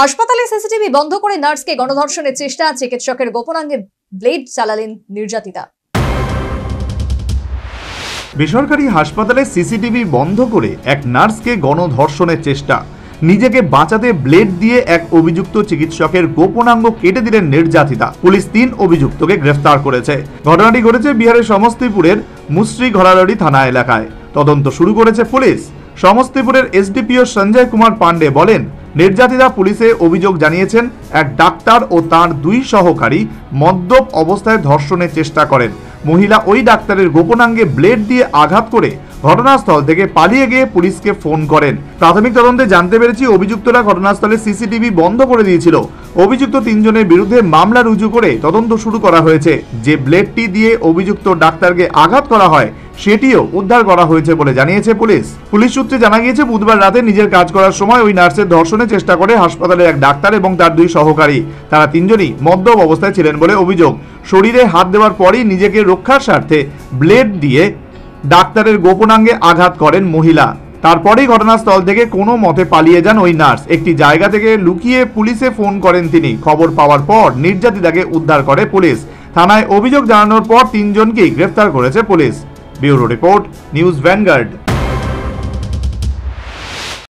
হাসপাতালে সিসিটিভি বন্ধ করে নার্সকে গণধর্ষণের চেষ্টা, চিকিৎসকের গোপনাঙ্গে ব্লেড চালালেন নির্যাতিতা। বেসরকারি হাসপাতালে সিসিটিভি বন্ধ করে এক নার্সকে গণধর্ষণের চেষ্টা, নিজেকে বাঁচাতে ব্লেড দিয়ে এক অভিযুক্ত চিকিৎসকের গোপনাঙ্গ কেটে দিলেন নির্যাতিতা। পুলিশ 3 অভিযুক্তকে গ্রেফতার করেছে। ঘটনাটি ঘটেছে বিহারের সমস্তিপুরের মুসরি ঘরারড়ি থানা এলাকায়। তদন্ত শুরু করেছে পুলিশ। সমস্তিপুরের এসডিপিও সঞ্জয় কুমার পান্ডে বলেন, নির্যাতিতা পুলিশে অভিযোগ জানিয়েছেন এক ডাক্তার ও তার 2 সহকারী মদ্যপ অবস্থায় ধর্ষণের চেষ্টা করেন। মহিলা ওই ডাক্তারের গোপনাঙ্গে ব্লেড দিয়ে আঘাত করে ঘটনাস্থল থেকে পালিয়ে গিয়ে পুলিশকে ফোন করেন। প্রাথমিক তদন্তে জানতে পেরেছি অভিযুক্তরা ঘটনাস্থলে সিসিটিভি বন্ধ করে দিয়েছিল। অভিযুক্ত 3 জনের বিরুদ্ধে মামলা রুজু করে তদন্ত শুরু করা হয়েছে। যে ব্লেডটি দিয়ে অভিযুক্ত ডাক্তারকে আঘাত করা হয় সেটিও উদ্ধার করা হয়েছে বলে জানিয়েছে পুলিশ। পুলিশ সূত্রে জানা গিয়েছে, বুধবার রাতে নিজের কাজ করার সময় ওই নার্সের ধর্ষণের চেষ্টা করে হাসপাতালের এক ডাক্তার এবং তার 2 সহকারী। তারা 3 জনই মদ্যপ অবস্থায় ছিলেন বলে অভিযোগ। শরীরে হাত দেওয়ার পরই নিজেকে রক্ষার স্বার্থে ব্লেড দিয়ে ডাক্তারের গোপনাঙ্গে আঘাত করেন মহিলা। তারপরেই ঘটনাস্থল থেকে কোনো মতে পালিয়ে যান ওই নার্স। একটি জায়গা থেকে লুকিয়ে পুলিশে ফোন করেন তিনি। খবর পাওয়ার পর নির্যাতিতাকে উদ্ধার করে পুলিশ। থানায় অভিযোগ জানানোর পর 3 জনকেই গ্রেফতার করেছে police. Bureau report, news vanguard.